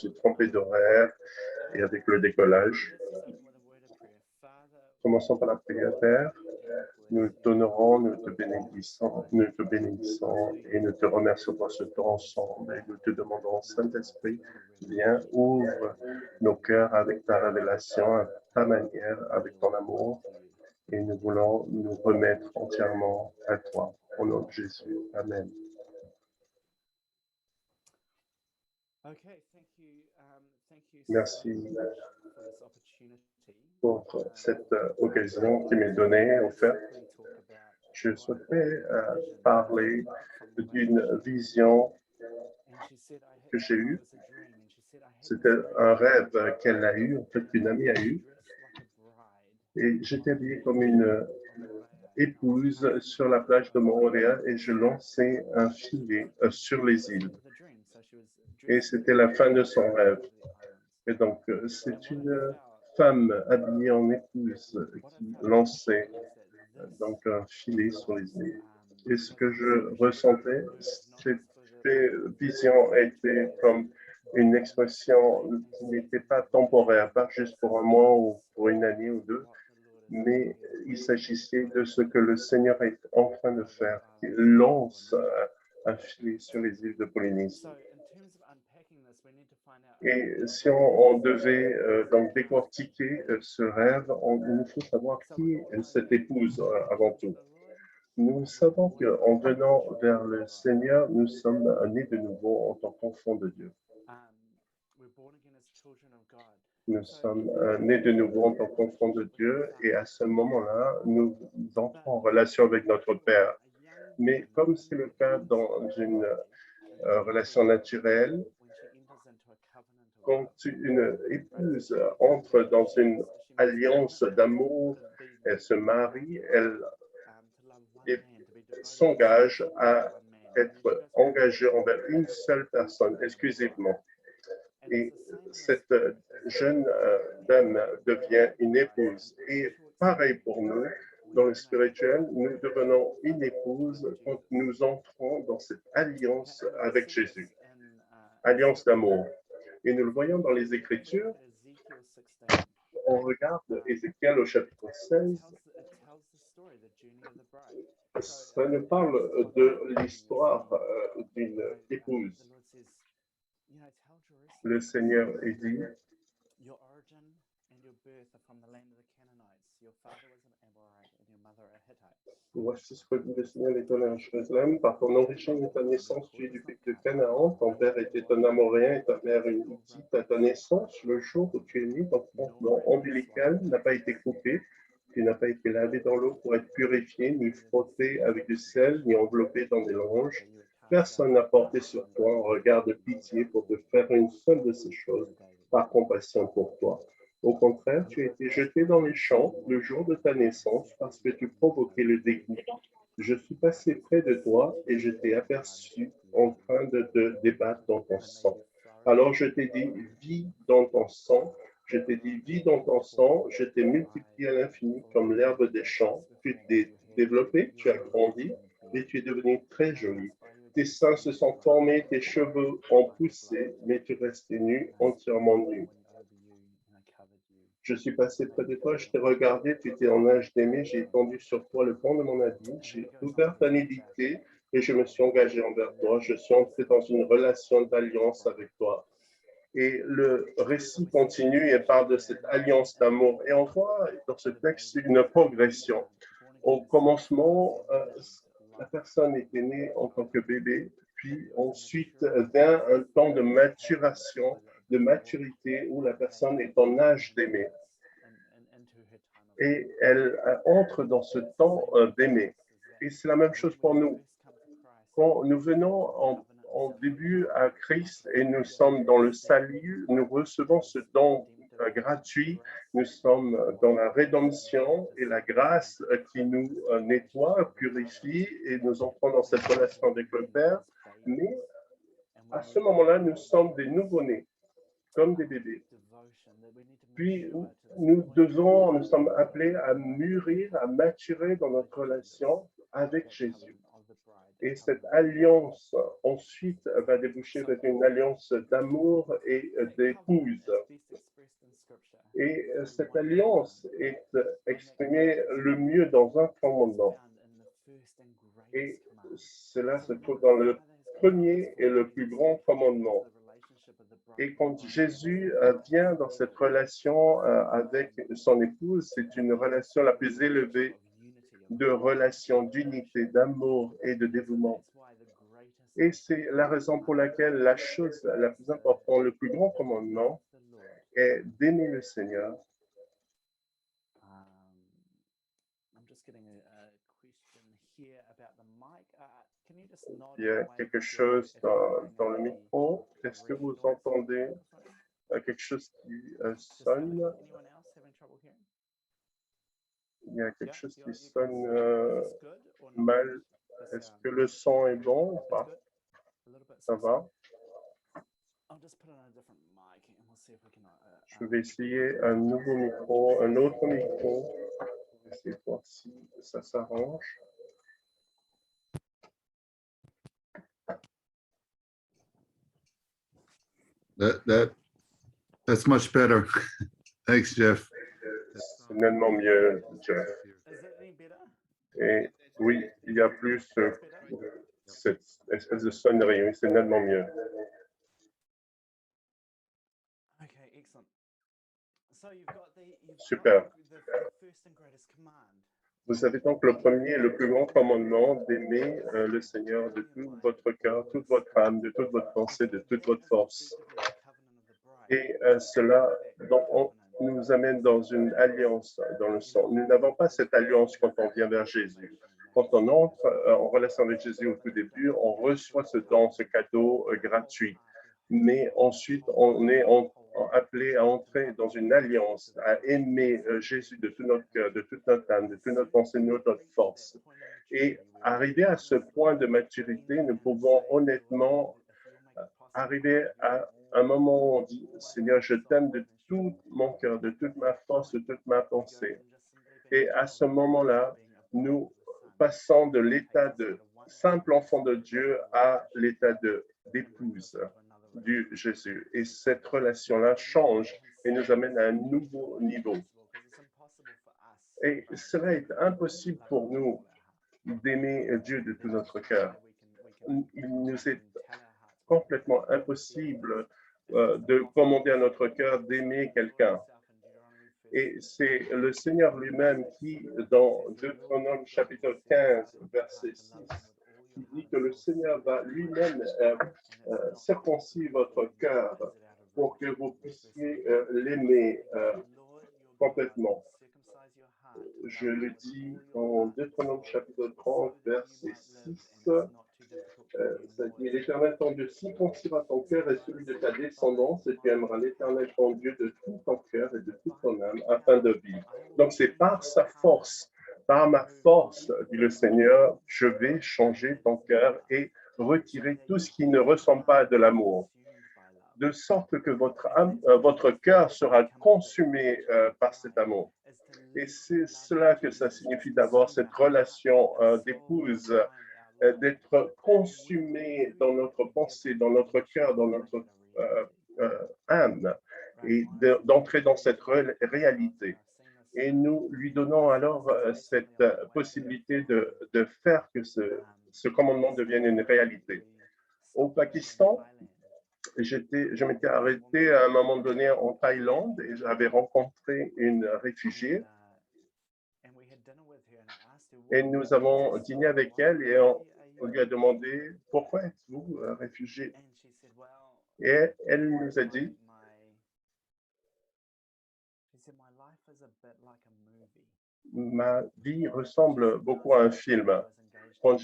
suis trompé d'horaire et avec le décollage. Commençons par la prière, Père. Nous t'honorons, nous te bénissons et nous te remercions pour ce temps ensemble. Et nous te demandons, Saint-Esprit, viens, ouvre nos cœurs avec ta révélation, à ta manière, avec ton amour. Et nous voulons nous remettre entièrement à toi. Au nom de Jésus. Amen. Merci pour cette occasion qui m'est donnée, offerte. Je souhaiterais parler d'une vision que j'ai eue. C'était un rêve qu'elle a eu, en fait, qu'une amie a eu. Et j'étais habillé comme une épouse sur la plage de Montréal et je lançais un filet sur les îles. Et c'était la fin de son rêve. Et donc, c'est une femme habillée en épouse qui lançait donc un filet sur les îles. Et ce que je ressentais, cette vision était comme une expression qui n'était pas temporaire, pas juste pour un mois ou pour une année ou deux, mais il s'agissait de ce que le Seigneur est en train de faire. Il lance un filet sur les îles de Polynésie. Et si on devait donc décortiquer ce rêve, il nous faut savoir qui est cette épouse avant tout. Nous savons qu'en venant vers le Seigneur, nous sommes nés de nouveau en tant qu'enfants de Dieu. Nous sommes nés de nouveau en tant qu'enfants de Dieu et à ce moment-là, nous entrons en relation avec notre Père. Mais comme c'est le cas dans une relation naturelle, quand une épouse entre dans une alliance d'amour, elle se marie, elle s'engage à être engagée envers une seule personne exclusivement. Et cette jeune dame devient une épouse. Et pareil pour nous, dans le spirituel, nous devenons une épouse quand nous entrons dans cette alliance avec Jésus, alliance d'amour. Et nous le voyons dans les Écritures. On regarde Ézéchiel au chapitre 16. Ça nous parle de l'histoire d'une épouse. Le Seigneur est dit, voici ce que dit le Seigneur l'Éternel à Jérusalem. Par ton origine et ta naissance, tu es du pays de Canaan. Ton père était un Amoréen et ta mère une Hittite. À ta naissance, le jour où tu es né, ton cordon ombilical n'a pas été coupé. Tu n'as pas été lavé dans l'eau pour être purifié, ni frotté avec du sel, ni enveloppé dans des langes. Personne n'a porté sur toi un regard de pitié pour te faire une seule de ces choses, par compassion pour toi. Au contraire, tu as été jeté dans les champs le jour de ta naissance parce que tu provoquais le dégoût. Je suis passé près de toi et je t'ai aperçu en train de te débattre dans ton sang. Alors je t'ai dit, vis dans ton sang. Je t'ai dit, vis dans ton sang. Je t'ai multiplié à l'infini comme l'herbe des champs. Tu t'es développé, tu as grandi et tu es devenu très joli. Tes seins se sont formés, tes cheveux ont poussé, mais tu restais nu, entièrement nu. Je suis passé près de toi, je t'ai regardé, tu étais en âge d'aimer, j'ai étendu sur toi le pont de mon habit, j'ai ouvert ta nudité et je me suis engagé envers toi. Je suis entré dans une relation d'alliance avec toi. Et le récit continue et parle de cette alliance d'amour. Et on voit dans ce texte une progression. Au commencement, la personne était née en tant que bébé, puis ensuite vient un temps de maturation, de maturité où la personne est en âge d'aimer. Et elle entre dans ce temps d'aimer. Et c'est la même chose pour nous. Quand nous venons en début à Christ et nous sommes dans le salut, nous recevons ce don gratuit, nous sommes dans la rédemption et la grâce qui nous nettoie, purifie et nous entrons dans cette relation avec le Père. Mais à ce moment-là, nous sommes des nouveau-nés, comme des bébés. Puis nous sommes appelés à mûrir, à maturer dans notre relation avec Jésus. Et cette alliance, ensuite, va déboucher vers une alliance d'amour et d'épouse. Et cette alliance est exprimée le mieux dans un commandement. Et cela se trouve dans le premier et le plus grand commandement. Et quand Jésus vient dans cette relation avec son épouse, c'est une relation la plus élevée de relation, d'unité, d'amour et de dévouement. Et c'est la raison pour laquelle la chose la plus importante, le plus grand commandement, est d'aimer le Seigneur. Il y a quelque chose dans le micro. Est-ce que vous entendez quelque chose qui sonne? Il y a quelque chose qui sonne mal. Est-ce que le son est bon ou pas? Ça va? Je vais essayer un nouveau micro, un autre micro, pour essayer de voir si ça s'arrange. That's much better. Thanks, Jeff. C'est nettement mieux, Jeff. Et oui, il y a plus cette espèce de sonnerie, oui, c'est nettement mieux. Super. Vous avez donc le premier et le plus grand commandement d'aimer le Seigneur de tout votre cœur, toute votre âme, de toute votre pensée, de toute votre force. Et cela donc, nous amène dans une alliance dans le sang. Nous n'avons pas cette alliance quand on vient vers Jésus. Quand on entre en relation avec Jésus au tout début, on reçoit ce don, ce cadeau gratuit. Mais ensuite, on est appelé à entrer dans une alliance, à aimer Jésus de tout notre cœur, de toute notre âme, de toute notre pensée, de notre force. Et arrivé à ce point de maturité, nous pouvons honnêtement arriver à un moment où on dit, Seigneur, je t'aime de tout mon cœur, de toute ma force, de toute ma pensée. Et à ce moment-là, nous passons de l'état de simple enfant de Dieu à l'état d'épouse du Jésus. Et cette relation-là change et nous amène à un nouveau niveau. Et cela est impossible pour nous d'aimer Dieu de tout notre cœur. Il nous est complètement impossible de commander à notre cœur d'aimer quelqu'un. Et c'est le Seigneur lui-même qui, dans Deutéronome chapitre 15, verset 6, qui dit que le Seigneur va lui-même circoncire votre cœur pour que vous puissiez l'aimer complètement. Je le dis en Deutéronome chapitre 30, verset 6. C'est-à-dire, l'Éternel ton Dieu circoncira ton cœur et celui de ta descendance, et tu aimeras l'Éternel ton Dieu de tout ton cœur et de toute ton âme, afin de vivre. Donc, c'est par sa force, par ma force, dit le Seigneur, je vais changer ton cœur et retirer tout ce qui ne ressemble pas à de l'amour, de sorte que votre cœur sera consumé par cet amour. Et c'est cela que ça signifie d'avoir cette relation d'épouse, d'être consumé dans notre pensée, dans notre cœur, dans notre âme, et d'entrer dans cette réalité. Et nous lui donnons alors cette possibilité de faire que ce commandement devienne une réalité. Au Pakistan, je m'étais arrêté à un moment donné en Thaïlande et j'avais rencontré une réfugiée. Et nous avons dîné avec elle et on lui a demandé « Pourquoi êtes-vous réfugié ?» Et elle nous a dit « Ma vie ressemble beaucoup à un film. Quand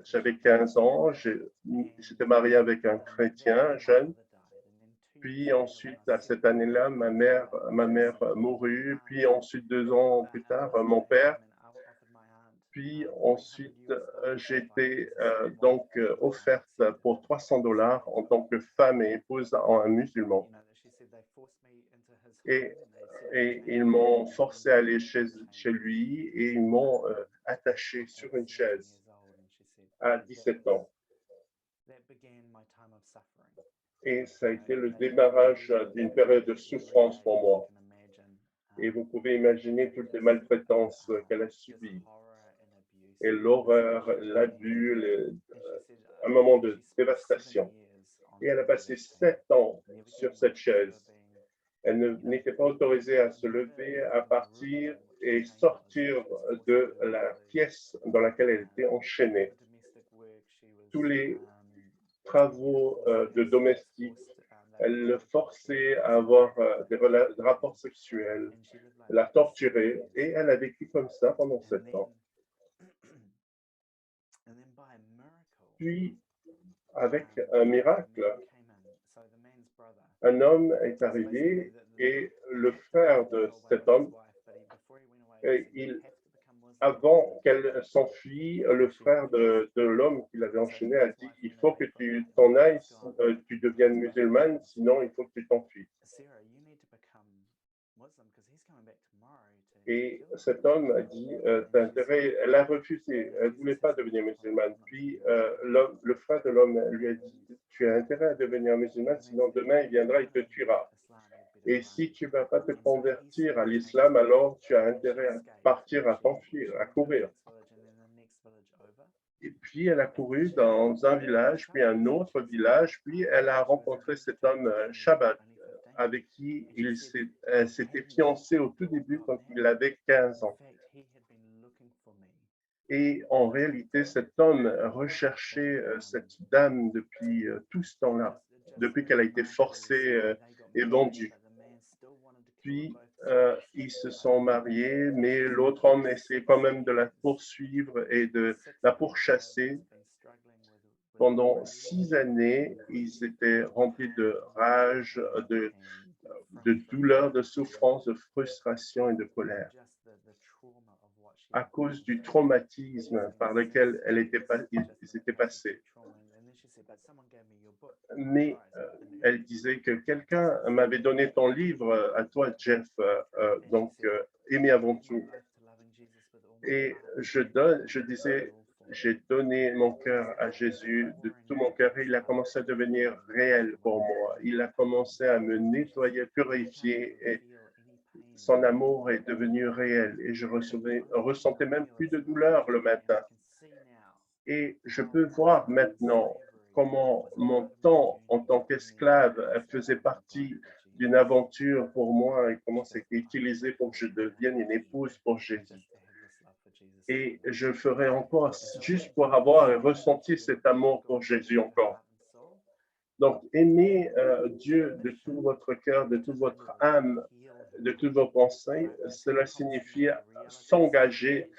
j'avais 15 ans, j'étais marié avec un chrétien jeune. Puis ensuite, à cette année-là, ma mère mourut. Puis ensuite, 2 ans plus tard, mon père. Puis ensuite, j'ai été donc offerte pour $300 en tant que femme et épouse à un musulman. Et ils m'ont forcé à aller chez lui et ils m'ont attaché sur une chaise. à 17 ans. Et ça a été le démarrage d'une période de souffrance pour moi. Et vous pouvez imaginer toutes les maltraitances qu'elle a subies, et l'horreur, l'abus, un moment de dévastation. Et elle a passé 7 ans sur cette chaise. Elle n'était pas autorisée à se lever, à partir et sortir de la pièce dans laquelle elle était enchaînée. Tous les travaux de domestique, elle le forçait à avoir des rapports sexuels, la torturait, et elle a vécu comme ça pendant 7 ans. Puis, avec un miracle, un homme est arrivé et le frère de cet homme, avant qu'elle s'enfuit, le frère de l'homme qui l'avait enchaîné a dit « Il faut que tu t'en ailles, tu deviennes musulmane, sinon il faut que tu t'enfuis. » Et cet homme a dit t'as intérêt, elle a refusé, elle ne voulait pas devenir musulmane. Puis le frère de l'homme lui a dit tu as intérêt à devenir musulmane, sinon demain il viendra, il te tuera. Et si tu ne vas pas te convertir à l'islam, alors tu as intérêt à partir, à t'enfuir, à courir. Et puis elle a couru dans un village, puis un autre village, puis elle a rencontré cet homme Shabbat, avec qui elle s'était fiancée au tout début quand il avait 15 ans. Et en réalité, cet homme recherchait cette dame depuis tout ce temps-là, depuis qu'elle a été forcée et vendue. Puis, ils se sont mariés, mais l'autre homme essayait quand même de la poursuivre et de la pourchasser. Pendant 6 années, ils étaient remplis de rage, de douleur, de souffrance, de frustration et de colère à cause du traumatisme par lequel ils étaient passés. Mais elle disait que quelqu'un m'avait donné ton livre à toi, Jeff, donc Aimer avant tout. Et je disais, j'ai donné mon cœur à Jésus de tout mon cœur et il a commencé à devenir réel pour moi. Il a commencé à me nettoyer, purifier et son amour est devenu réel et je ressentais même plus de douleur le matin. Et je peux voir maintenant comment mon temps en tant qu'esclave faisait partie d'une aventure pour moi et comment c'était utilisé pour que je devienne une épouse pour Jésus. Et je le ferai encore juste pour avoir ressenti cet amour pour Jésus encore. Donc, aimez Dieu de tout votre cœur, de toute votre âme, de toutes vos pensées, cela signifie s'engager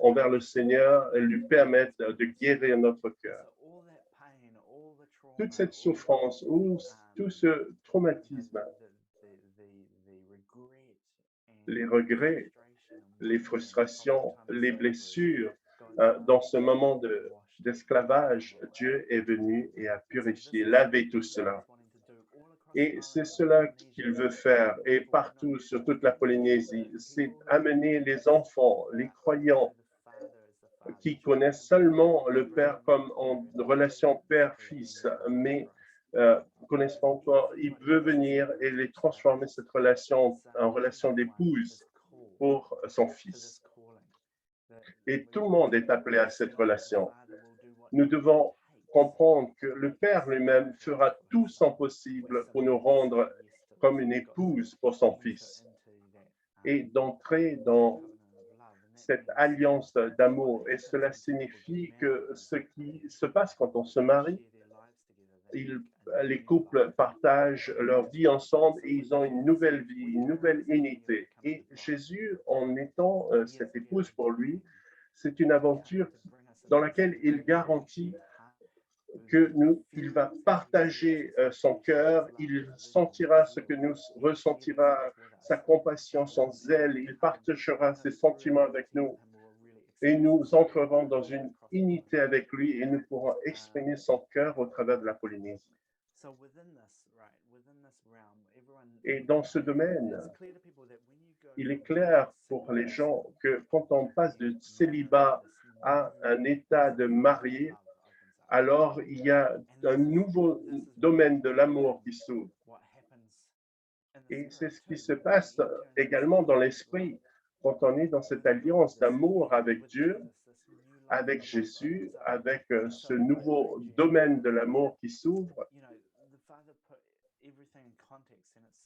envers le Seigneur et lui permettre de guérir notre cœur. Toute cette souffrance ou tout ce traumatisme, les regrets, les frustrations, les blessures, dans ce moment d'esclavage, Dieu est venu et a purifié, lavé tout cela. Et c'est cela qu'il veut faire, et partout sur toute la Polynésie, c'est amener les enfants, les croyants, qui connaissent seulement le Père comme en relation père-fils, mais connaissent pas encore, il veut venir et les transformer cette relation en relation d'épouse pour son fils. Et tout le monde est appelé à cette relation. Nous devons comprendre que le Père lui-même fera tout son possible pour nous rendre comme une épouse pour son fils et d'entrer dans cette alliance d'amour. Et cela signifie que ce qui se passe quand on se marie, les couples partagent leur vie ensemble et ils ont une nouvelle vie, une nouvelle unité. Et Jésus, en étant cette épouse pour lui, c'est une aventure dans laquelle il garantit qu'il va partager son cœur, il sentira ce que nous ressentira, sa compassion, son zèle, il partagera ses sentiments avec nous et nous entrerons dans une unité avec lui et nous pourrons exprimer son cœur au travers de la Polynésie. Et dans ce domaine, il est clair pour les gens que quand on passe de célibat à un état de marié, alors il y a un nouveau domaine de l'amour qui s'ouvre. Et c'est ce qui se passe également dans l'esprit quand on est dans cette alliance d'amour avec Dieu, avec Jésus, avec ce nouveau domaine de l'amour qui s'ouvre.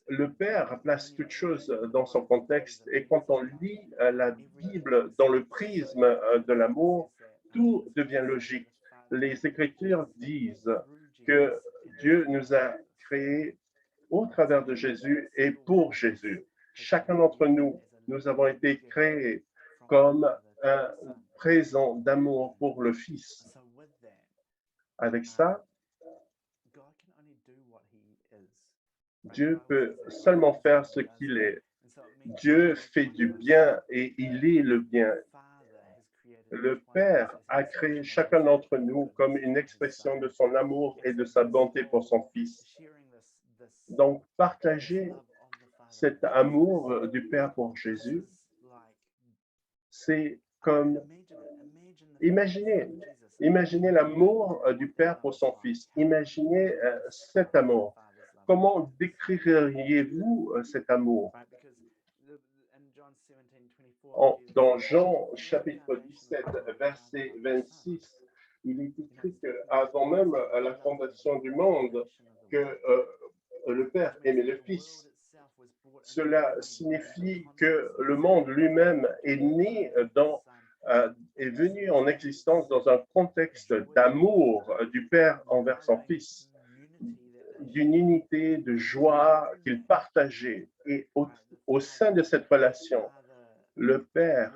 Le Père place toute chose dans son contexte et quand on lit la Bible dans le prisme de l'amour, tout devient logique. Les Écritures disent que Dieu nous a créés au travers de Jésus et pour Jésus. Chacun d'entre nous, nous avons été créés comme un présent d'amour pour le Fils. Avec ça, Dieu peut seulement faire ce qu'il est. Dieu fait du bien et il est le bien. Le Père a créé chacun d'entre nous comme une expression de son amour et de sa bonté pour son Fils. Donc, partager cet amour du Père pour Jésus, c'est comme imaginez l'amour du Père pour son Fils. Imaginez cet amour. Comment décririez-vous cet amour? Dans Jean chapitre 17, verset 26, il est écrit qu'avant même la fondation du monde, que le Père aimait le Fils. Cela signifie que le monde lui-même est né est venu en existence dans un contexte d'amour du Père envers son Fils, d'une unité, de joie qu'il partageait. Et au sein de cette relation, le Père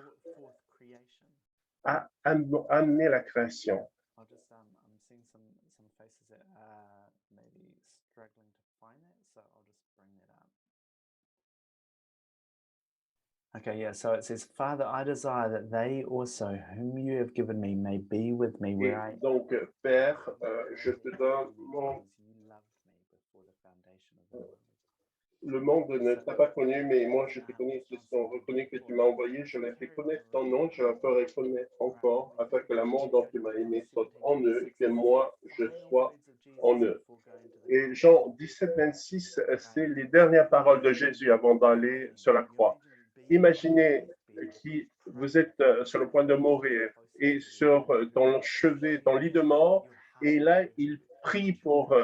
a amené la création. Okay, yeah, so it says, Father, I desire that they also, whom you have given me, may be with me where I am. Donc, Père, je te donne mon... Le monde ne t'a pas connu, mais moi je t'ai connu, ils se sont reconnus que tu m'as envoyé, je leur ai fait connaître ton nom, je leur ferai connaître encore, afin que l'amour dont tu m'as aimé soit en eux et que moi je sois en eux. Et Jean 17, 26, c'est les dernières paroles de Jésus avant d'aller sur la croix. Imaginez que vous êtes sur le point de mourir et sur ton chevet, ton lit de mort, et là il prie pour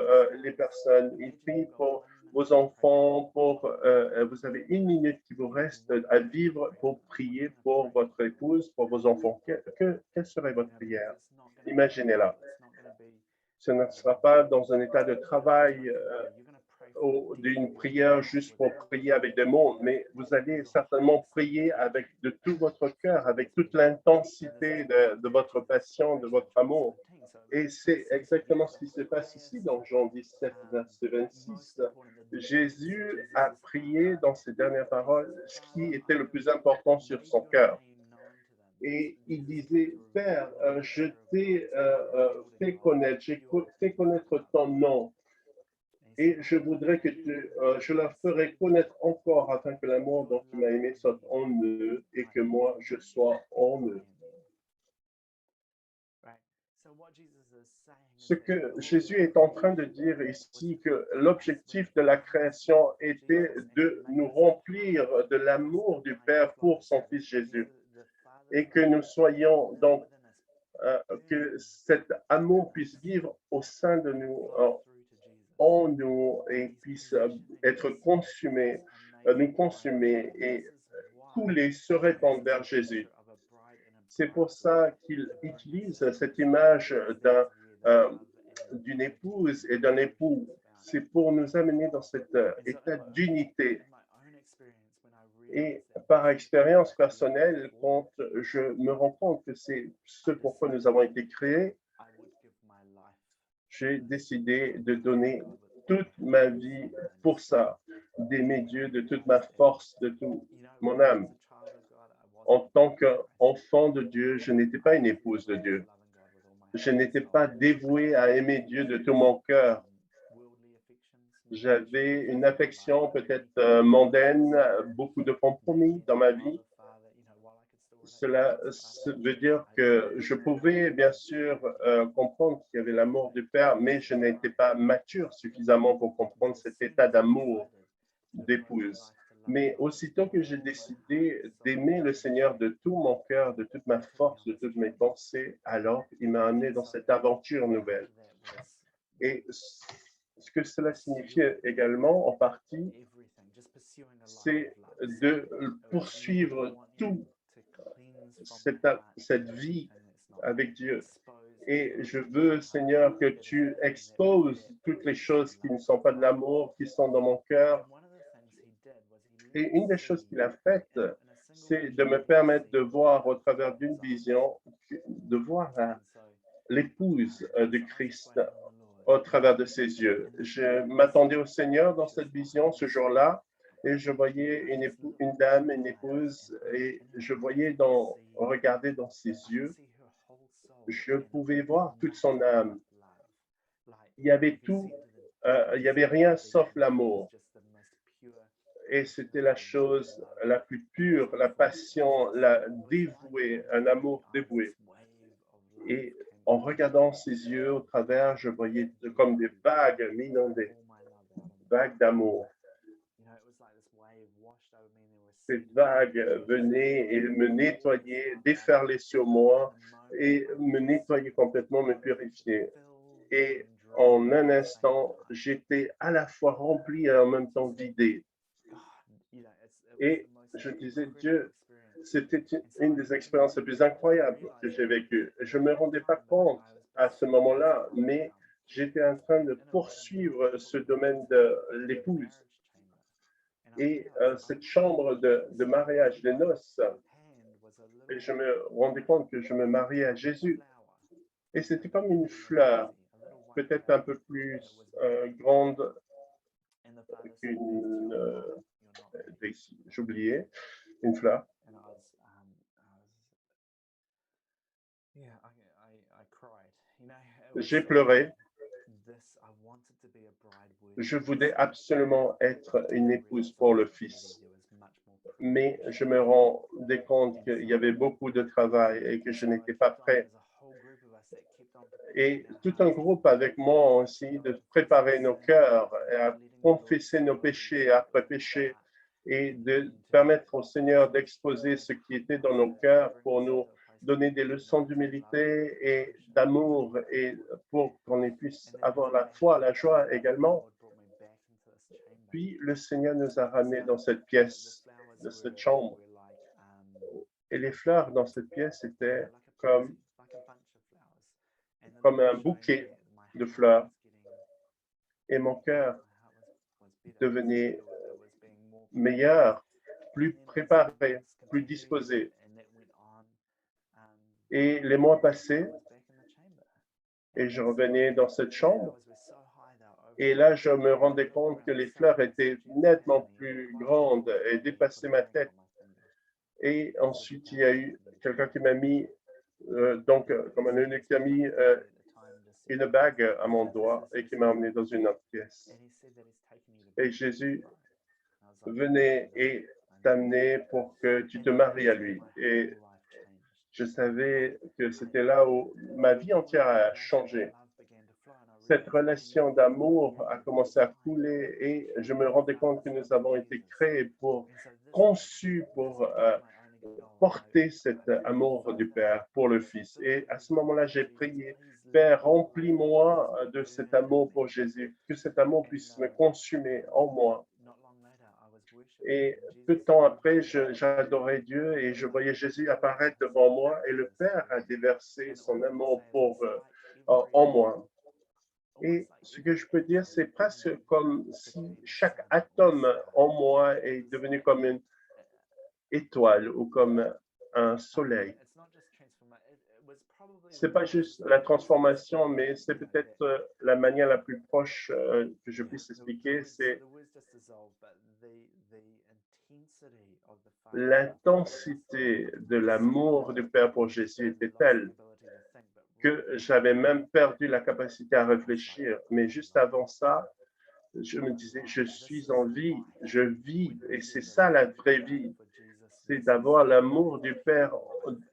les personnes, il prie pour vos enfants, vous avez 1 minute qui vous reste à vivre pour prier pour votre épouse, pour vos enfants. Quelle serait votre prière? Imaginez-la. Ce ne sera pas dans un état de travail ou d'une prière juste pour prier avec des mots, mais vous allez certainement prier avec de tout votre cœur, avec toute l'intensité de votre passion, de votre amour. Et c'est exactement ce qui se passe ici dans Jean 17, verset 26. Jésus a prié dans ses dernières paroles ce qui était le plus important sur son cœur. Et il disait, Père, je t'ai fait connaître, j'ai fait connaître ton nom. Et je voudrais que je leur ferai connaître encore afin que l'amour dont tu m'as aimé soit en eux et que moi je sois en eux. Ce que Jésus est en train de dire ici, que l'objectif de la création était de nous remplir de l'amour du Père pour son Fils Jésus. Et que nous soyons donc, que cet amour puisse vivre au sein de nous, en nous, et puisse être consumé, nous consumer et couler, se répandre vers Jésus. C'est pour ça qu'il utilise cette image d'une épouse et d'un époux. C'est pour nous amener dans cet état d'unité. Et par expérience personnelle, quand je me rends compte que c'est ce pourquoi nous avons été créés, j'ai décidé de donner toute ma vie pour ça, d'aimer Dieu de toute ma force, de toute mon âme. En tant qu'enfant de Dieu, je n'étais pas une épouse de Dieu. Je n'étais pas dévoué à aimer Dieu de tout mon cœur. J'avais une affection peut-être mondaine, beaucoup de compromis dans ma vie. Cela veut dire que je pouvais bien sûr comprendre qu'il y avait l'amour du Père, mais je n'étais pas mature suffisamment pour comprendre cet état d'amour d'épouse. Mais aussitôt que j'ai décidé d'aimer le Seigneur de tout mon cœur, de toute ma force, de toutes mes pensées, alors il m'a amené dans cette aventure nouvelle. Et ce que cela signifie également, en partie, c'est de poursuivre toute cette vie avec Dieu. Et je veux, Seigneur, que tu exposes toutes les choses qui ne sont pas de l'amour, qui sont dans mon cœur. Et une des choses qu'il a faites, c'est de me permettre de voir au travers d'une vision, de voir l'épouse de Christ au travers de ses yeux. Je m'attendais au Seigneur dans cette vision ce jour-là et je voyais une dame, une épouse, et je voyais regarder dans ses yeux, je pouvais voir toute son âme. Il y avait tout, il n'y avait rien sauf l'amour. Et c'était la chose la plus pure, la passion, la dévouée, un amour dévoué. Et en regardant ses yeux au travers, je voyais comme des vagues m'inonder, vagues d'amour. Ces vagues venaient et me nettoyaient, déferlaient sur moi et me nettoyaient complètement, me purifiaient. Et en un instant, j'étais à la fois rempli et en même temps vidé. Et je disais, Dieu, c'était une des expériences les plus incroyables que j'ai vécues. Je ne me rendais pas compte à ce moment-là, mais j'étais en train de poursuivre ce domaine de l'épouse. Et cette chambre de mariage, des noces, et je me rendais compte que je me mariais à Jésus. Et c'était comme une fleur, peut-être un peu plus grande qu'une... j'oubliais, une fleur. J'ai pleuré. Je voulais absolument être une épouse pour le Fils. Mais je me rendais compte qu'il y avait beaucoup de travail et que je n'étais pas prêt. Et tout un groupe avec moi aussi de préparer nos cœurs et à confesser nos péchés après péché et de permettre au Seigneur d'exposer ce qui était dans nos cœurs pour nous donner des leçons d'humilité et d'amour et pour qu'on puisse avoir la foi, la joie également. Puis le Seigneur nous a ramenés dans cette pièce, de cette chambre. Et les fleurs dans cette pièce étaient comme un bouquet de fleurs. Et mon cœur devenait meilleur, plus préparé, plus disposé. Et les mois passaient et je revenais dans cette chambre. Et là, je me rendais compte que les fleurs étaient nettement plus grandes et dépassaient ma tête. Et ensuite, il y a eu quelqu'un qui m'a mis, comme un eunuque qui a mis une bague à mon doigt et qui m'a emmené dans une autre pièce. Et Jésus venait et t'amener pour que tu te maries à lui. Et je savais que c'était là où ma vie entière a changé. Cette relation d'amour a commencé à couler et je me rendais compte que nous avons été créés conçus pour porter cet amour du Père pour le Fils. Et à ce moment-là, j'ai prié, Père, remplis-moi de cet amour pour Jésus, que cet amour puisse me consumer en moi. Et peu de temps après, j'adorais Dieu et je voyais Jésus apparaître devant moi et le Père a déversé son amour en moi. Et ce que je peux dire, c'est presque comme si chaque atome en moi est devenu comme une étoile ou comme un soleil. Ce n'est pas juste la transformation, mais c'est peut-être la manière la plus proche que je puisse expliquer, c'est l'intensité de l'amour du Père pour Jésus était telle que j'avais même perdu la capacité à réfléchir. Mais juste avant ça, je me disais, je suis en vie, je vis, et c'est ça la vraie vie. c'est d'avoir l'amour du Père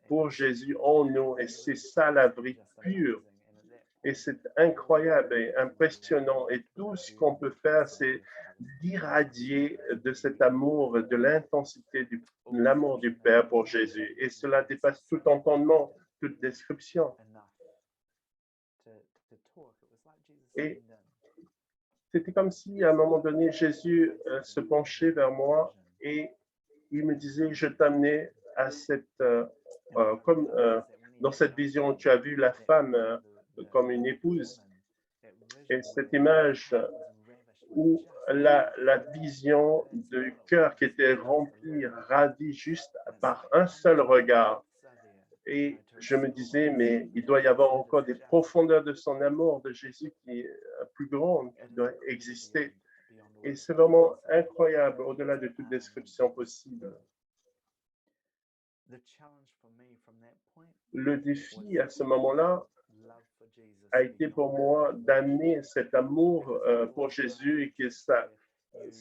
pour Jésus en nous. Et c'est ça la vie pure. Et c'est incroyable et impressionnant. Et tout ce qu'on peut faire, c'est d'irradier de cet amour, de l'intensité de l'amour du Père pour Jésus. Et cela dépasse tout entendement, toute description. Et c'était comme si, à un moment donné, Jésus se penchait vers moi et il me disait, je t'amenais à comme dans cette vision, tu as vu la femme comme une épouse. Et cette image où la vision du cœur qui était rempli, ravi juste par un seul regard. Et je me disais, mais il doit y avoir encore des profondeurs de son amour de Jésus qui est plus grande, qui doit exister. Et c'est vraiment incroyable, au-delà de toute description possible. Le défi à ce moment-là a été pour moi d'amener cet amour pour Jésus et que ça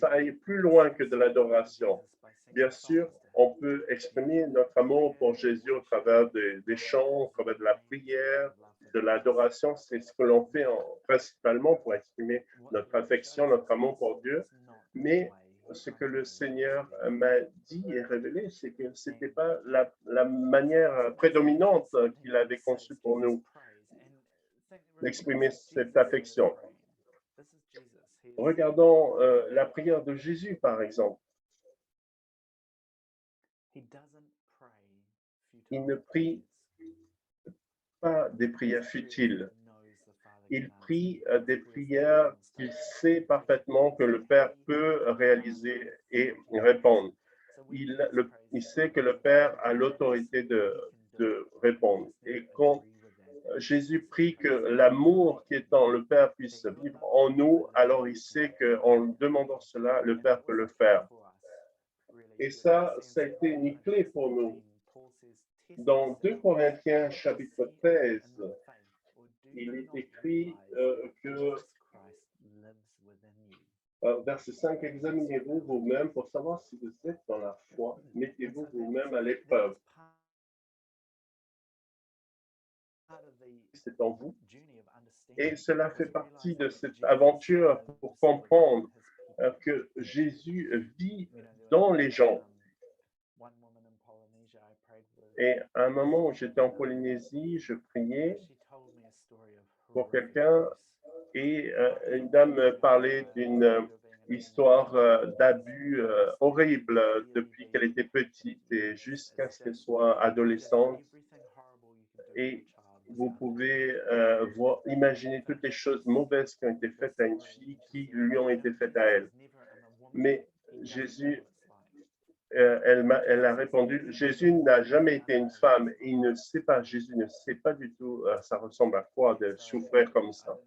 aille plus loin que de l'adoration. Bien sûr, on peut exprimer notre amour pour Jésus au travers des chants, au travers de la prière, de l'adoration. C'est ce que l'on fait principalement pour exprimer notre affection, notre amour pour Dieu. Mais ce que le Seigneur m'a dit et révélé, c'est que ce n'était pas la manière prédominante qu'il avait conçue pour nous d'exprimer cette affection. Regardons la prière de Jésus, par exemple. Il ne prie pas des prières futiles. Il prie des prières qu'il sait parfaitement que le Père peut réaliser et répondre. Il sait que le Père a l'autorité de répondre. Et quand Jésus prie que l'amour qui est en le Père puisse vivre en nous, alors il sait qu'en demandant cela, le Père peut le faire. Et ça a été une clé pour nous. Dans 2 Corinthiens chapitre 13, il est écrit que, verset 5, examinez-vous vous-même pour savoir si vous êtes dans la foi, mettez-vous vous-même à l'épreuve. C'est en vous. Et cela fait partie de cette aventure pour comprendre que Jésus vit dans les gens. Et à un moment où j'étais en Polynésie, je priais pour quelqu'un et une dame me parlait d'une histoire d'abus horrible depuis qu'elle était petite et jusqu'à ce qu'elle soit adolescente. Et vous pouvez imaginer toutes les choses mauvaises qui ont été faites à une fille qui lui ont été faites à elle. Mais Jésus, elle a répondu, Jésus n'a jamais été une femme et il ne sait pas, Jésus ne sait pas du tout ça ressemble à quoi de souffrir comme ça.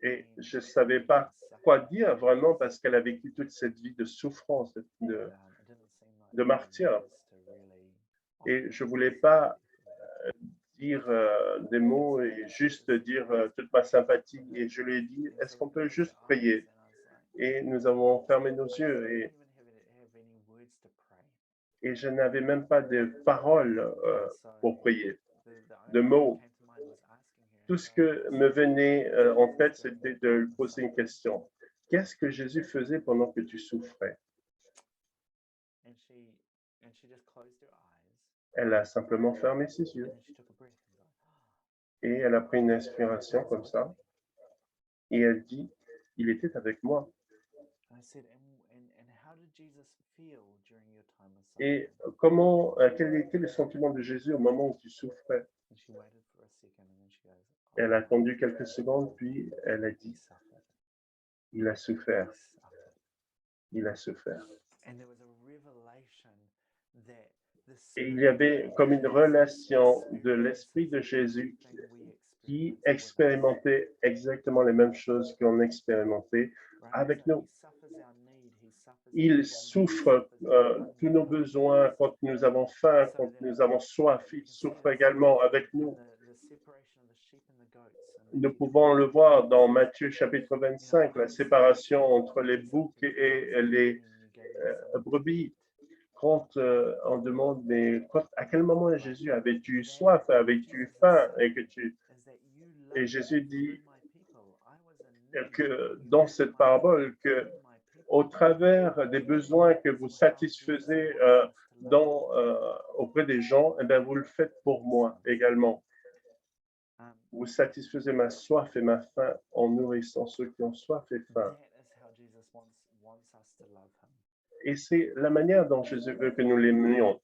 Et je ne savais pas quoi dire vraiment parce qu'elle a vécu toute cette vie de souffrance, de martyr. Et je ne voulais pas dire des mots et juste dire toute ma sympathie. Et je lui ai dit, est-ce qu'on peut juste prier? Et nous avons fermé nos yeux et je n'avais même pas de paroles pour prier, de mots. Tout ce que me venait en tête, c'était de lui poser une question. Qu'est-ce que Jésus faisait pendant que tu souffrais? Elle a simplement fermé ses yeux et elle a pris une inspiration comme ça et elle dit, il était avec moi. Et quel était le sentiment de Jésus au moment où tu souffrais? Elle a attendu quelques secondes, puis elle a dit, il a souffert. Il a souffert. Et il y avait comme une relation de l'Esprit de Jésus qui expérimentait exactement les mêmes choses qu'on expérimentait avec nous. Il souffre tous nos besoins quand nous avons faim, quand nous avons soif. Il souffre également avec nous. Nous pouvons le voir dans Matthieu chapitre 25, la séparation entre les boucs et brebis. Quand on demande, mais à quel moment Jésus avais-tu soif, avais-tu faim et Jésus dit que dans cette parabole, que au travers des besoins que vous satisfaisez auprès des gens, eh bien, vous le faites pour moi également. Vous satisfaisez ma soif et ma faim en nourrissant ceux qui ont soif et faim. Et c'est la manière dont Jésus veut que nous l'aimions.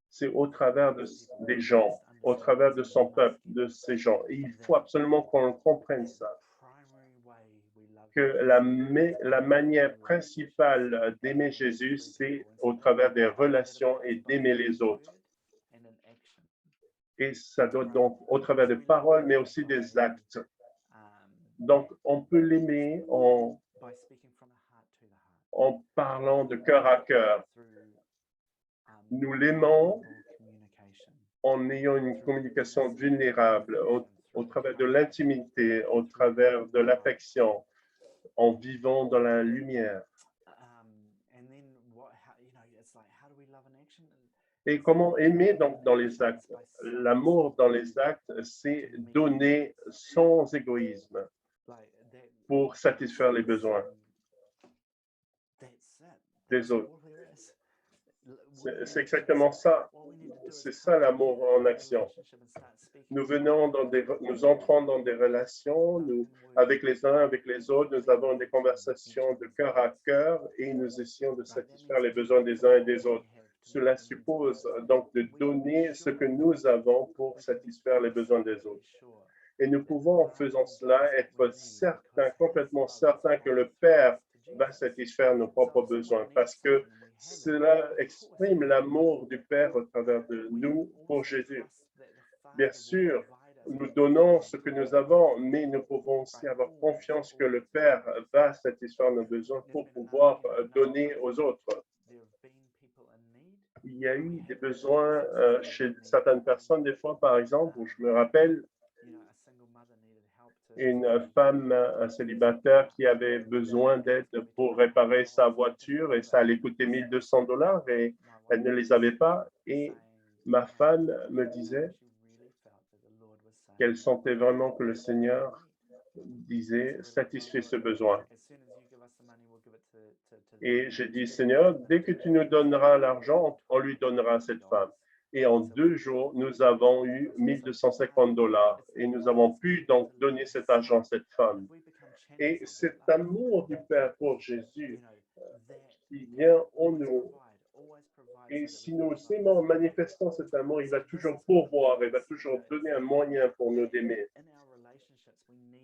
C'est au travers des gens, au travers de son peuple, de ces gens. Et il faut absolument qu'on comprenne ça. Que la manière principale d'aimer Jésus, c'est au travers des relations et d'aimer les autres. Et ça doit donc au travers des paroles, mais aussi des actes. Donc, on peut l'aimer en parlant de cœur à cœur. Nous l'aimons en ayant une communication vulnérable, au travers de l'intimité, au travers de l'affection, en vivant dans la lumière. Et comment aimer donc dans les actes? L'amour dans les actes, c'est donner sans égoïsme pour satisfaire les besoins des autres. C'est exactement ça. C'est ça l'amour en action. Nous entrons dans des relations, avec les uns, avec les autres, nous avons des conversations de cœur à cœur et nous essayons de satisfaire les besoins des uns et des autres. Cela suppose donc de donner ce que nous avons pour satisfaire les besoins des autres. Et nous pouvons, en faisant cela, être certains, complètement certains que le Père va satisfaire nos propres besoins parce que cela exprime l'amour du Père au travers de nous pour Jésus. Bien sûr, nous donnons ce que nous avons, mais nous pouvons aussi avoir confiance que le Père va satisfaire nos besoins pour pouvoir donner aux autres. Il y a eu des besoins chez certaines personnes, des fois, par exemple, où je me rappelle une femme célibataire qui avait besoin d'aide pour réparer sa voiture et ça allait coûter $1 200 et elle ne les avait pas. Et ma femme me disait qu'elle sentait vraiment que le Seigneur disait satisfait ce besoin. Et j'ai dit, Seigneur, dès que tu nous donneras l'argent, on lui donnera à cette femme. Et en 2 jours, nous avons eu $1 250 et nous avons pu donc donner cet argent à cette femme. Et cet amour du Père pour Jésus qui vient en nous, et si nous aimons, manifestons cet amour, il va toujours pourvoir, il va toujours donner un moyen pour nous aimer.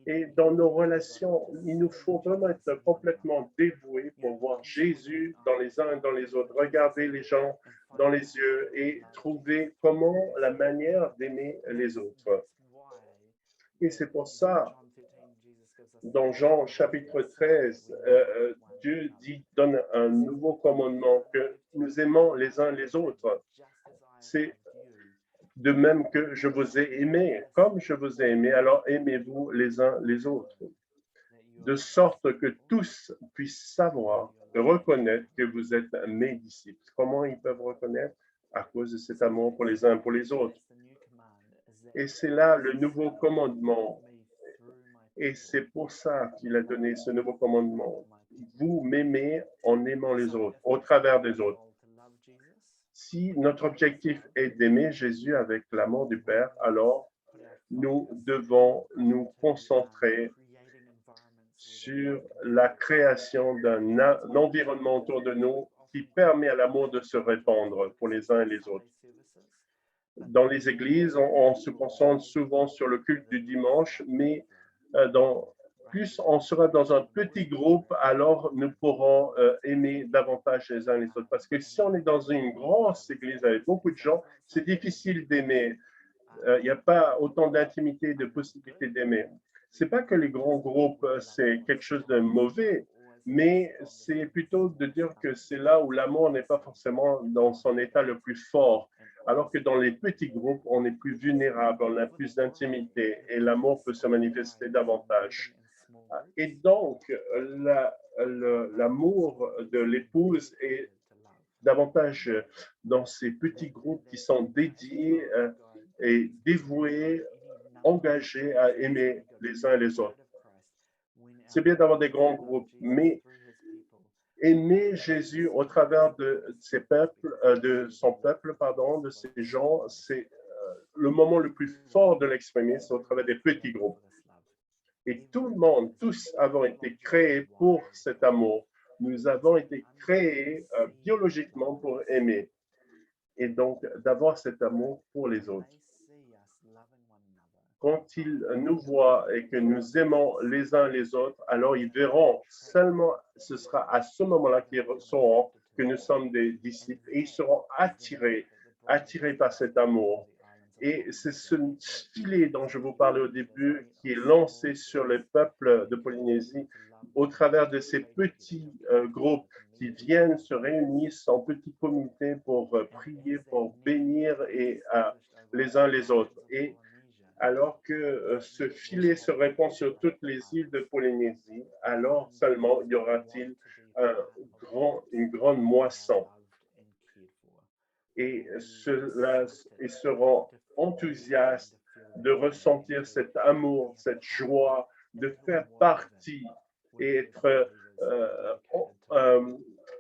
Et dans nos relations, il nous faut vraiment être complètement dévoués pour voir Jésus dans les uns et dans les autres, regarder les gens dans les yeux et trouver comment la manière d'aimer les autres. Et c'est pour ça, dans Jean chapitre 13, Dieu donne un nouveau commandement que nous aimons les uns les autres. C'est de même que je vous ai aimé, comme je vous ai aimé, alors aimez-vous les uns les autres, de sorte que tous puissent savoir, reconnaître que vous êtes mes disciples. Comment ils peuvent reconnaître? À cause de cet amour pour les uns et pour les autres. Et c'est là le nouveau commandement. Et c'est pour ça qu'il a donné ce nouveau commandement. Vous m'aimez en aimant les autres, au travers des autres. Si notre objectif est d'aimer Jésus avec l'amour du Père, alors nous devons nous concentrer sur la création d'un environnement autour de nous qui permet à l'amour de se répandre pour les uns et les autres. Dans les églises, on se concentre souvent sur le culte du dimanche, mais plus on sera dans un petit groupe, alors nous pourrons aimer davantage les uns les autres. Parce que si on est dans une grosse église avec beaucoup de gens, c'est difficile d'aimer. Il n'y a pas autant d'intimité, de possibilité d'aimer. Ce n'est pas que les grands groupes, c'est quelque chose de mauvais, mais c'est plutôt de dire que c'est là où l'amour n'est pas forcément dans son état le plus fort. Alors que dans les petits groupes, on est plus vulnérable, on a plus d'intimité et l'amour peut se manifester davantage. Et donc, l'amour de l'épouse est davantage dans ces petits groupes qui sont dédiés et dévoués, engagés à aimer les uns les autres. C'est bien d'avoir des grands groupes, mais aimer Jésus au travers de ses peuples, de son peuple, pardon, de ces gens, c'est le moment le plus fort de l'exprimer, c'est au travers des petits groupes. Et tout le monde, tous avons été créés pour cet amour. Nous avons été créés biologiquement pour aimer et donc d'avoir cet amour pour les autres. Quand ils nous voient et que nous aimons les uns les autres, alors ils verront seulement, ce sera à ce moment-là qu'ils sauront que nous sommes des disciples et ils seront attirés par cet amour. Et c'est ce filet dont je vous parlais au début qui est lancé sur le peuple de Polynésie au travers de ces petits groupes qui viennent se réunissent en petits comités pour prier, pour bénir et les uns les autres. Et alors que ce filet se répand sur toutes les îles de Polynésie, alors seulement y aura-t-il une grande moisson. Et ils seront enthousiastes de ressentir cet amour, cette joie, de faire partie et être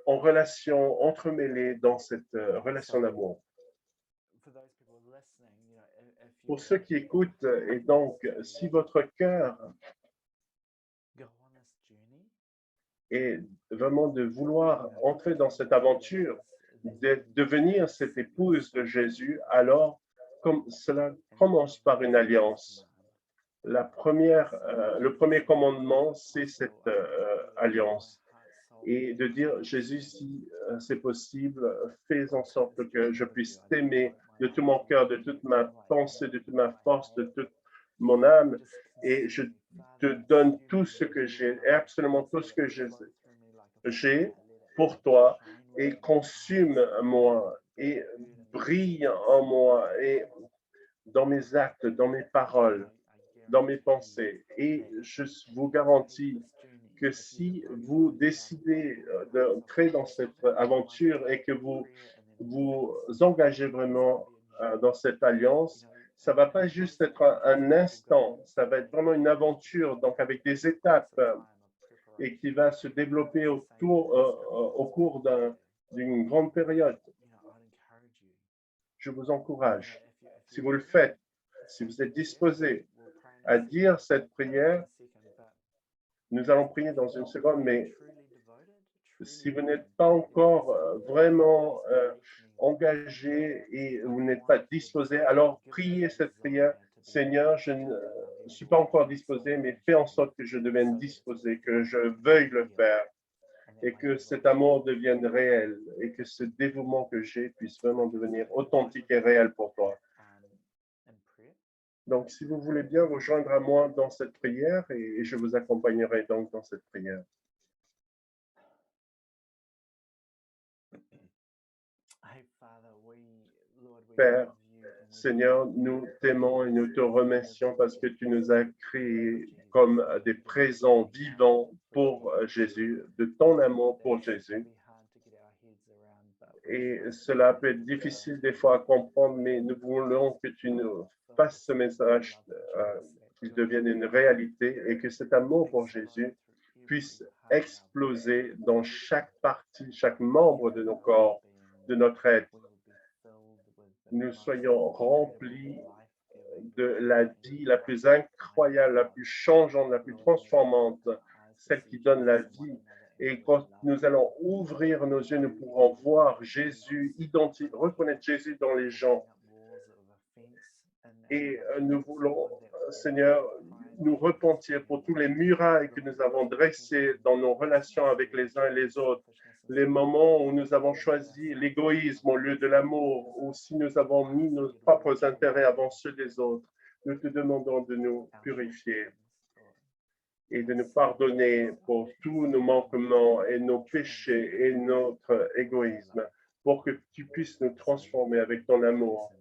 en relation, entremêlés dans cette relation d'amour. Pour ceux qui écoutent, et donc, si votre cœur est vraiment de vouloir entrer dans cette aventure, de devenir cette épouse de Jésus, alors comme cela commence par une alliance. Le premier commandement, c'est cette alliance. Et de dire, Jésus, si c'est possible, fais en sorte que je puisse t'aimer de tout mon cœur, de toute ma pensée, de toute ma force, de toute mon âme. Et je te donne tout ce que j'ai, absolument tout ce que j'ai pour toi, et consume-moi, et brille en moi, et dans mes actes, dans mes paroles, dans mes pensées. Et je vous garantis que si vous décidez d'entrer dans cette aventure et que vous vous engagez vraiment dans cette alliance, ça ne va pas juste être un instant, ça va être vraiment une aventure, donc avec des étapes et qui va se développer au cours d'une grande période. Je vous encourage, si vous le faites, si vous êtes disposé à dire cette prière, nous allons prier dans une seconde, mais si vous n'êtes pas encore vraiment engagé et vous n'êtes pas disposé, alors priez cette prière. Seigneur, je ne suis pas encore disposé, mais fais en sorte que je devienne disposé, que je veuille le faire et que cet amour devienne réel et que ce dévouement que j'ai puisse vraiment devenir authentique et réel pour toi. Donc, si vous voulez bien rejoindre à moi dans cette prière et je vous accompagnerai donc dans cette prière. Père, Seigneur, nous t'aimons et nous te remercions parce que tu nous as créés comme des présents vivants pour Jésus, de ton amour pour Jésus. Et cela peut être difficile des fois à comprendre, mais nous voulons que tu nous fasses ce message, qu'il devienne une réalité et que cet amour pour Jésus puisse exploser dans chaque partie, chaque membre de nos corps, de notre être. Nous soyons remplis de la vie la plus incroyable, la plus changeante, la plus transformante, celle qui donne la vie. Et quand nous allons ouvrir nos yeux, nous pourrons voir Jésus, reconnaître Jésus dans les gens. Et nous voulons, Seigneur, nous repentir pour tous les murailles que nous avons dressées dans nos relations avec les uns et les autres, les moments où nous avons choisi l'égoïsme au lieu de l'amour, ou si nous avons mis nos propres intérêts avant ceux des autres. Nous te demandons de nous purifier et de nous pardonner pour tous nos manquements et nos péchés et notre égoïsme, pour que tu puisses nous transformer avec ton amour.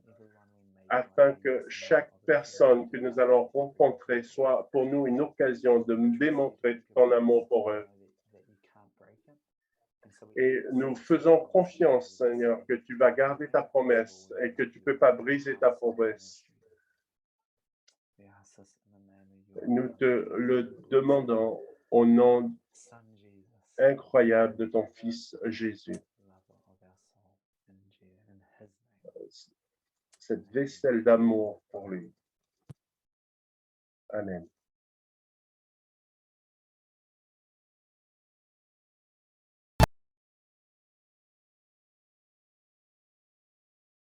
afin que chaque personne que nous allons rencontrer soit pour nous une occasion de démontrer ton amour pour eux. Et nous faisons confiance, Seigneur, que tu vas garder ta promesse et que tu ne peux pas briser ta promesse. Nous te le demandons au nom incroyable de ton Fils Jésus. Cette vaisselle d'amour pour lui. Amen.